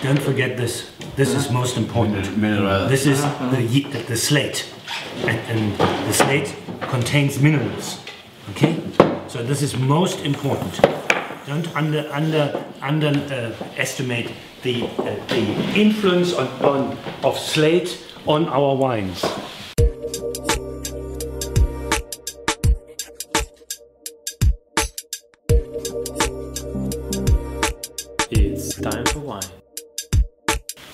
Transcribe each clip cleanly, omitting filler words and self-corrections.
don't forget this. This is most important. Mineral. This is the slate, and the slate contains minerals. Okay, so this is most important. Don't underestimate the influence of slate on our wines. It's time for wine.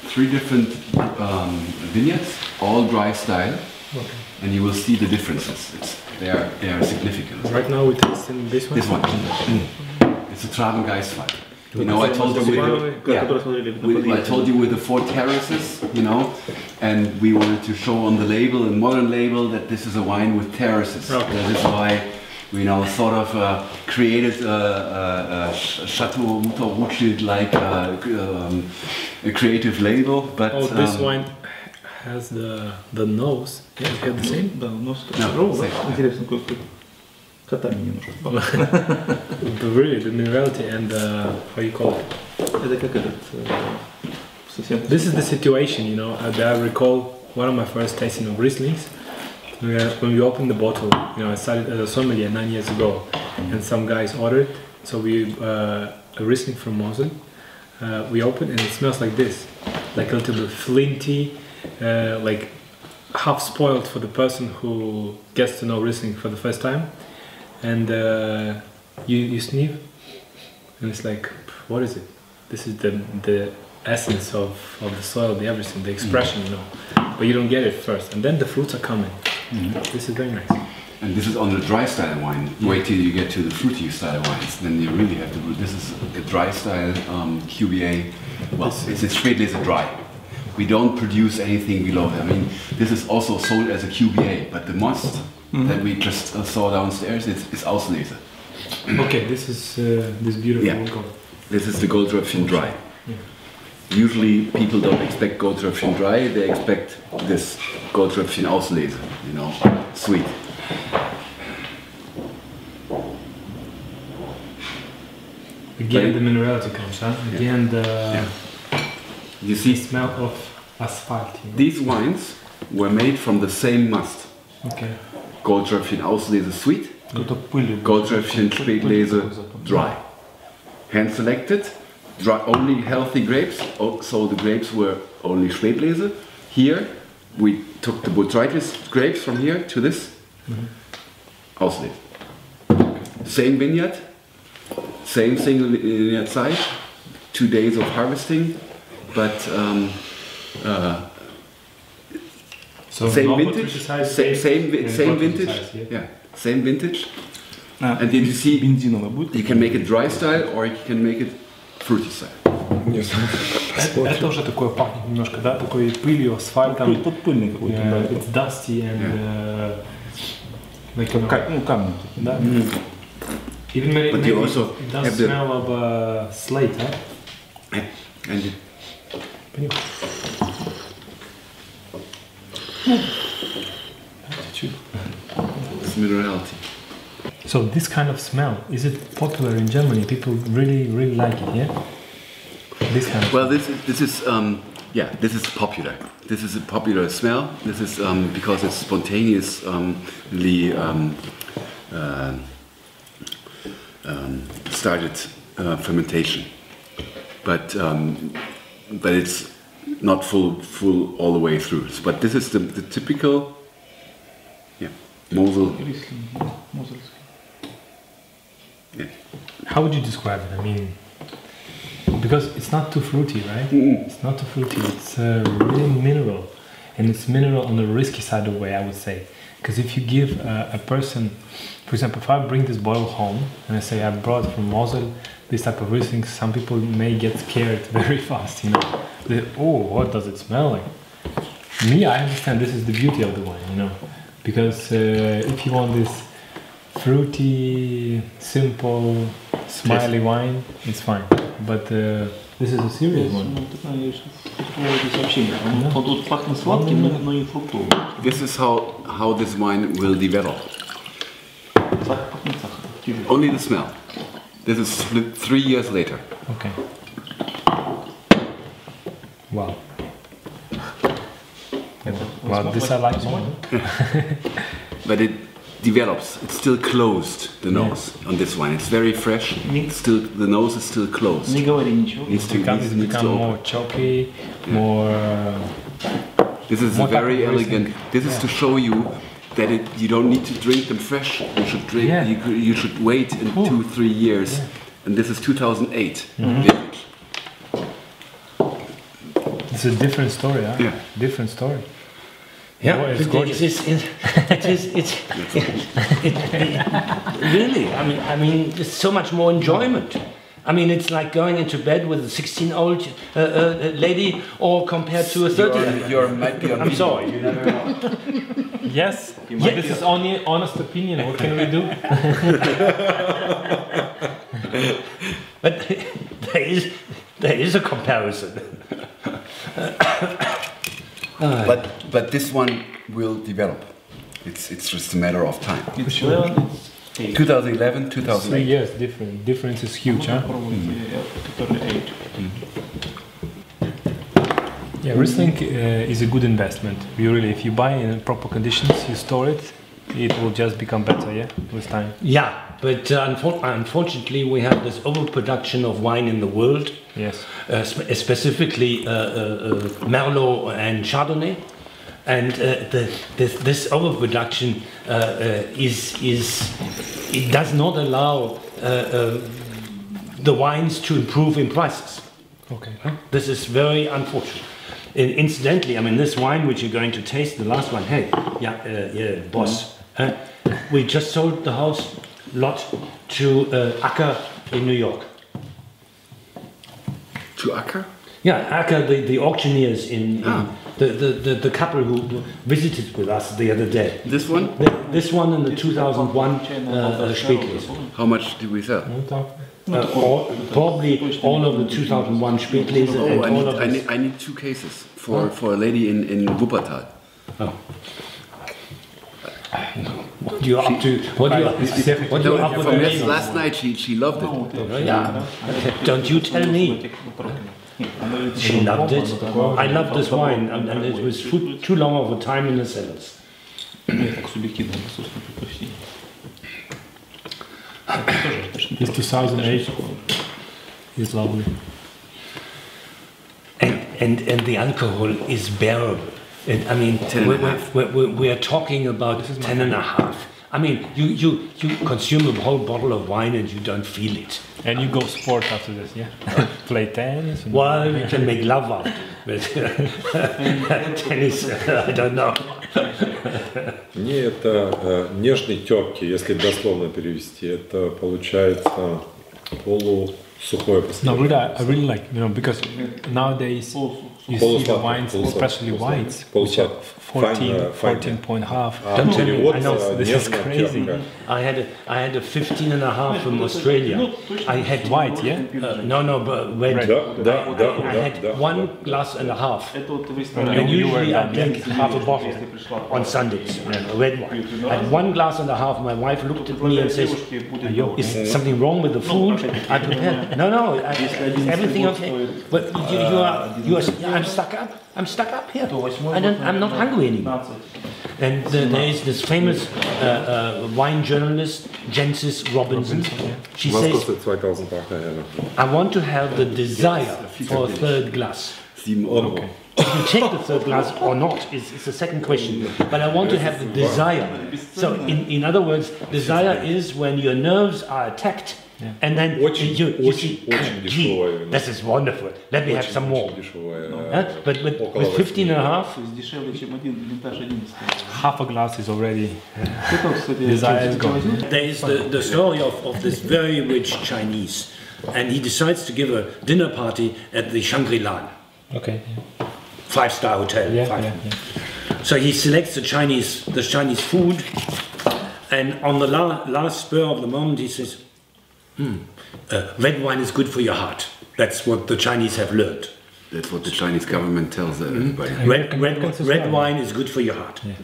3 different vineyards, all dry style, and you will see the differences. They are significant. Right now we're tasting this one. This one. It's a Trabengeistwein. You know, I told you I told you with the 4 terraces, you know, and we wanted to show on the label, a modern label, that this is a wine with terraces. Okay. That is why we now sort of created a Chateau Mouton like a creative label. But this wine has the nose. Yeah, you have the same. Да, нос No, same. интересно, какой котами немножко. Really, the minerality and how you call it. Это как этот совсем. This is the situation, you know. I recall one of my first tasting of Rieslings. When we opened the bottle, you know, I started as a sommelier 9 years ago, and some guys ordered. So we a Riesling from Mosel. We opened and it smells like this, like a little bit flinty, like half spoiled for the person who gets to know Riesling for the first time. And you sniff, and it's like, what is it? This is the essence of the soil, the everything, the expression, you know. But you don't get it first, and then the fruits are coming. This is very nice. And this is on the dry style wine. Wait till you get to the fruity style wines, then you really have to. This is a dry style QBA. Well, it's Spätlese dry. We don't produce anything below that. I mean, this is also sold as a QBA, but the must that we just saw downstairs is Auslese. Okay, this is this beautiful gold. This is the Goldtröpfchen dry. Usually people don't expect Goldtröpfchen dry, they expect this Goldtröpfchen Auslese, you know, sweet. Again the minerality comes, huh? Again You see, smell of asphalt. You know? these wines were made from the same must. Okay. Goldtröpfchen Auslese sweet, Goldtröpfchen Spätlese dry. Hand selected, dry, only healthy grapes, so the grapes were only Spätlese. Here we took the botrytis grapes from here to this, Auslese. Same vineyard, same single vineyard site, 2 days of harvesting, but So same vintage, same vintage, yeah, same vintage. And then you see, you can make it dry style or you can make it fruity style. Это уже такое пахнет немножко, да, такой пылью, асфальтом. Подпыльный какой-то, да. It's dusty and like камень. да. Even maybe But you also it does have the smell of slate, huh? and it's minerality. So this kind of smell, is it popular in Germany? People really like it, yeah? This kind of Well, this is yeah, this is popular. This is a popular smell. This is because it's spontaneously started fermentation, but it's not full all the way through. But this is the typical, yeah, Mosel. Yeah. How would you describe it? I mean, because it's not too fruity, right? It's not too fruity. It's really mineral, and it's mineral on the risky side of the way, I would say. Because if you give a person, for example, if I bring this bottle home and I say I brought from Mosel this type of Riesling, some people may get scared very fast, you know. Oh, what does it smell like? Me, I understand this is the beauty of the wine, you know, because if you want this fruity, simple, smiley wine, it's fine. But this is a serious one. This is how this wine will develop. Only the smell. This is split 3 years later. Okay. Wow. Well, this I like more. But it develops. It's still closed, the nose on this wine. It's very fresh. Still, the nose is still closed. Не говори ничего. Needs to, It's needs become to more open. choky, more. This is more a very type of elegant. Riesling. This is to show you that you don't need to drink them fresh. You should drink. Yeah. You should wait in 2-3 years. And this is 2008 vintage. It's a different story, huh? Yeah. Different story. Yeah, Oh, it's gorgeous. It's really. I mean, there's so much more enjoyment. I mean, it's like going into bed with a 16-year-old lady, or compared to a 30. You might be on I'm video. sorry. You never know. Yes, but this is only honest opinion. What can we do? But there is a comparison. But this one will develop. It's just a matter of time. It's 11, it's 8. 2011, 3 2008. years different. Difference is huge, huh? Попробуйте 8. Yeah, Riesling is a good investment. You really, if you buy in proper conditions, you store it, it will just become better, yeah, with time. Yeah, but unfortunately, we have this overproduction of wine in the world. Yes. Specifically Merlot and Chardonnay, and this overproduction it does not allow the wines to improve in prices. Okay. This is very unfortunate. Incidentally, I mean, this wine which you're going to taste, the last one, hey, boss, we just sold the house lot to Acker in New York. To Acker? Yeah, Acker, the auctioneers in the couple who visited with us the other day. This one? This one and the 2001 Spätlese. How much did we sell? Probably all of the 2001 Spätlese and Oh, all of this. I need 2 cases for a lady in Wuppertal. Oh. What you up to? What you up with From the last night, she loved it. Yeah. Don't you tell me. She loved it. I loved this wine, and it was too long of a time in the cellars. Так субъективно присутствует предпочтение. This 2008 is lovely. And the alcohol is bearable. And, I mean, 10.5. we're talking about 10.5. I mean, you consume a whole bottle of wine and you don't feel it. And you go sport after this, yeah? Play tennis? And Well, you can make love after, but tennis, I don't know. Не, это нежный терпкий, если дословно перевести. Это получается полусухое No, посредство. really, I really like, because nowadays you see the wines, especially whites, which are 14.5. Don't tell me, I know, this is crazy. I had a 15.5 from Australia. I had White, yeah? no, but red. I had 1 glass and a half. Это вот в ресторане. And you were usually I young, drink half a bottle on Sundays, a red wine. I had 1 glass and a half. My wife looked at me and says, "Is something wrong with the food I prepared?" No, is everything okay? But you are. I'm stuck up. I'm stuck up here. I'm not hungry anymore. And there is this famous wine journalist, Jensis Robinson. She says, 2008, наверное. "I want to have the desire for a third glass." €7. If you take the third glass or not is the second question. But I want to have the desire. So in other words, desire is when your nerves are attacked, and then you see, gee, this is wonderful. Let me have some more. But with 15.5, То есть дешевле, чем один винтаж 11. Half a glass is already Это, кстати, desire is gone. there is the story of this very rich Chinese, and he decides to give a dinner party at the Shangri-La. Okay. 5-star hotel. Yeah, five. yeah. So he selects the Chinese food, and on the last spur of the moment he says, red wine is good for your heart. That's what the Chinese have learned. That's what the Chinese government tells everybody. Red wine is good for your heart. Yeah.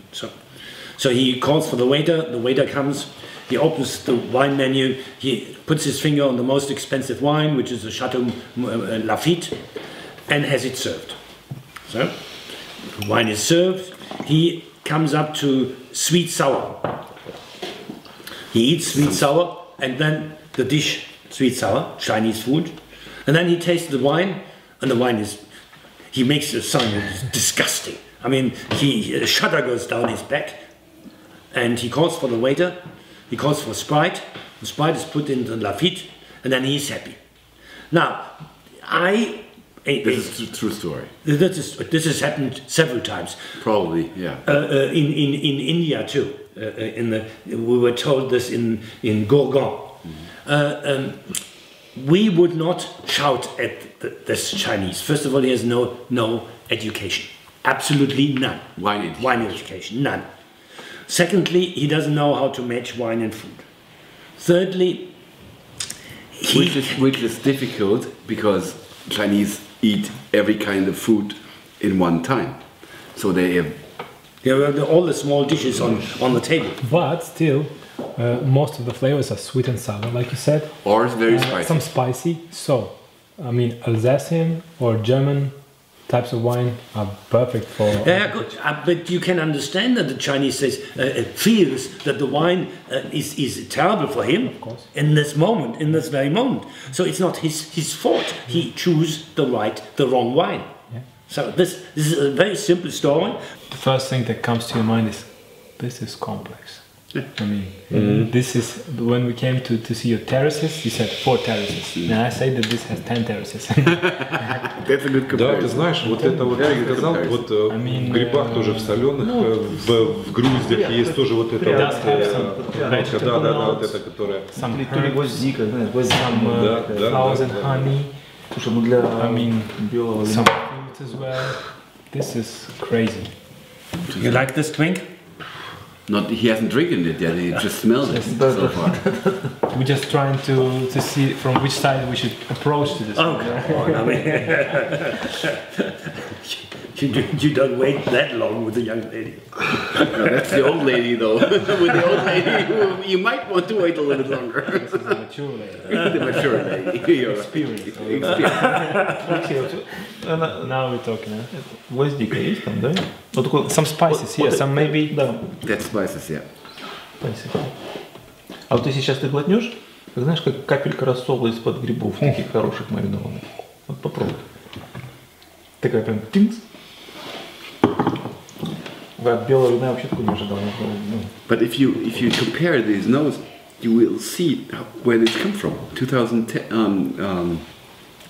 So he calls for the waiter. The waiter comes. He opens the wine menu. He puts his finger on the most expensive wine, which is a Chateau Lafite, and has it served. So, wine is served. He comes up to sweet sour. He eats sweet sour, and then the dish sweet sour, Chinese food, and then he tastes the wine, and the wine is. He makes a sound that's disgusting. I mean, a shudder goes down his back, and he calls for the waiter. He calls for Sprite. The Sprite is put in the Lafitte, and then he's happy. Now, This is a true story. This has happened several times. Probably, yeah. In India too. We were told this in Gorgon. We would not shout at this Chinese. First of all, he has no education. Absolutely none. Wine education, none. Secondly, he doesn't know how to match wine and food. Thirdly, which is difficult because Chinese eat every kind of food in one time. So they have all the small dishes on the table. But still, most of the flavors are sweet and sour, like you said. Or it's very spicy. Some spicy. So, I mean, Alsatian or German types of wine are perfect for. Yeah, good. But you can understand that the Chinese feels that the wine is terrible for him in this moment, in this very moment. So it's not his fault. He chooses the wrong wine. Yeah. So this is a very simple story. The first thing that comes to your mind is, this is complex. I mean, this is when we came to see your terraces. You said 4 terraces. Now I say that this has 10 terraces. That's a good comparison. Да, ты знаешь, вот это вот ты сказал, вот в грибах тоже, в соленых, в груздях есть тоже вот это вот, да, вот это, которое. То ли гвоздика, знаешь, Some flowers and honey. Слушай, ну для белого Some fruits as well. This is crazy. You like this drink? He hasn't drinking it yet. He just smelled it so far. We're just trying to see from which side we should approach to this. I mean, you don't wait that long with the young lady. No, that's the old lady, though. With the old lady, you might want to wait a little bit longer. This is the mature lady. The mature lady. Experience. Now we're talking. гвоздика есть там, да? Вот такой, some spices here, some maybe. Да. That's spices, yeah. Спасибо. А вот ты сейчас глотнешь, как знаешь, как капелька рассола из-под грибов, таких хороших маринованных. Вот попробуй. Такая прям тинц. От белого вина вообще такого не ожидал. But if you compare these notes, you will see where it's come from. 2010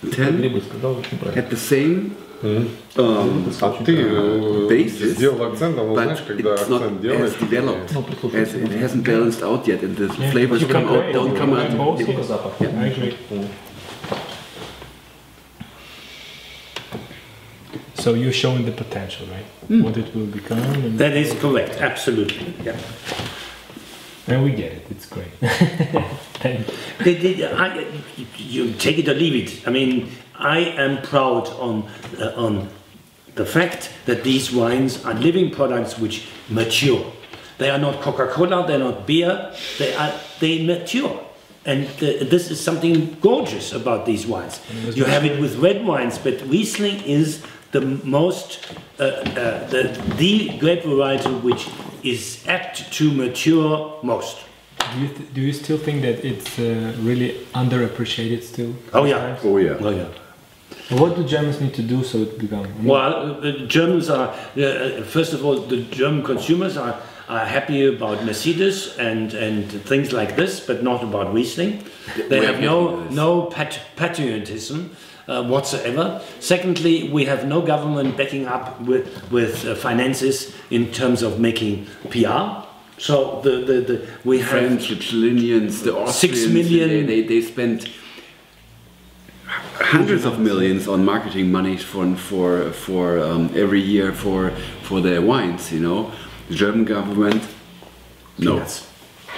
Грибы сказал очень правильно. had the same basis, Сделал акцентом, but знаешь, когда it's not акцент делаешь. as developed, as it hasn't balanced out yet, and the flavors don't come out. Сколько запах? I agree. So you're showing the potential, right? What it will become. And That is correct, absolutely. Yeah. And we get it. It's great. Thank you. You take it or leave it. I mean, I am proud on the fact that these wines are living products which mature. They are not Coca-Cola, they're not beer, they mature. And this is something gorgeous about these wines. You have it with red wines, but Riesling is the most, the grape variety which is apt to mature most. Do you still think that it's really underappreciated still? Oh yeah. Oh yeah. Oh yeah. What do Germans need to do so it become? Well, Germans are, first of all, the German consumers are happy about Mercedes and things like this, but not about Riesling. They have no patriotism whatsoever. Secondly, we have no government backing up with finances in terms of making PR. So we have French, the Chileans, the Austrians, 6 million. They spent hundreds of millions on marketing money for every year for their wines. You know, the German government, no, Peanuts.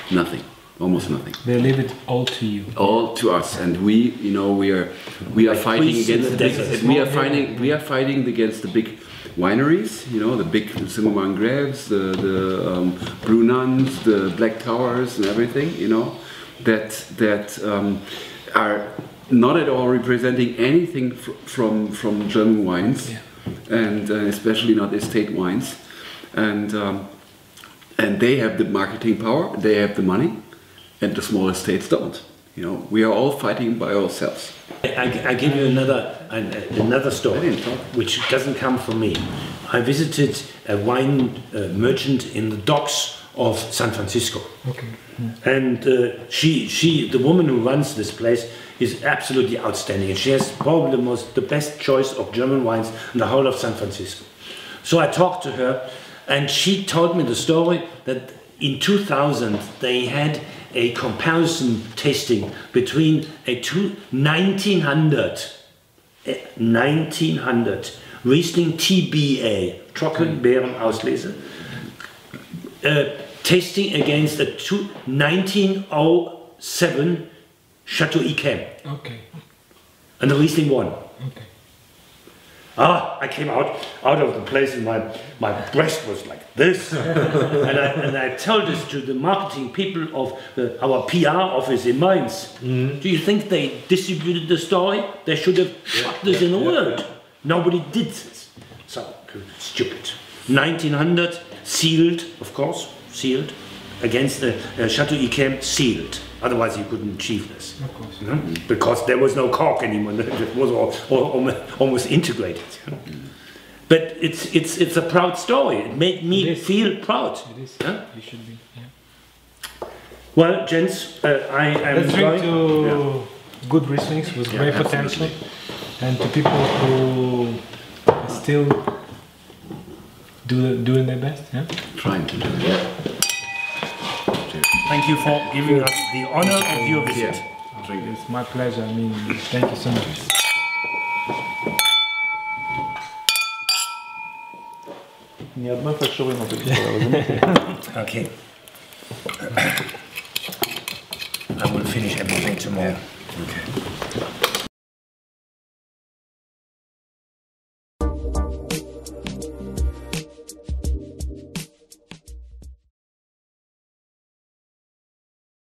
nothing, almost nothing. They leave it all to you. All to us, and we, you know, we are fighting priests in against the the big, desert. we are fighting against the big wineries, you know, the big Zimmermann Grapes, the Brunans, the Black Towers, and everything, you know, that are not at all representing anything from German wines. Yeah. and especially not estate wines. And they have the marketing power, they have the money, and the small estates don't. You know, we are all fighting by ourselves. I give you another story, which doesn't come from me. I visited a wine merchant in the docks of San Francisco. Okay. And the woman who runs this place is absolutely outstanding. And she has probably the best choice of German wines in the whole of San Francisco. So I talked to her, and she told me the story that in 2000 they had a comparison tasting between a 1900 Riesling TBA, Trockenbeerenauslese, tasting against a 1907 Chateau Yquem. Okay. And the Riesling won. Okay. I came out of the place and my breast was like this. and I told this to the marketing people of our PR office in Mainz. Do you think they distributed the story? They should have shot this in the world. Nobody did this. So, stupid. 1900, sealed, of course, sealed, against the Chateau Yquem, sealed. Otherwise you couldn't achieve this. Of course. You know? Because there was no cork anymore. It was almost integrated. You know? But it's a proud story. It made me feel proud. It is. Huh? You should be. Yeah. Well, gents, I am Let's drink enjoying- to good Rieslings with great potential, and to people who still doing their best. Yeah. Trying to do that. Thank you for giving us the honor of your visit. It's my pleasure. I mean, thank you so much. Ни одной фальшивой ноты не было, заметили? Okay. I will finish everything tomorrow. Okay.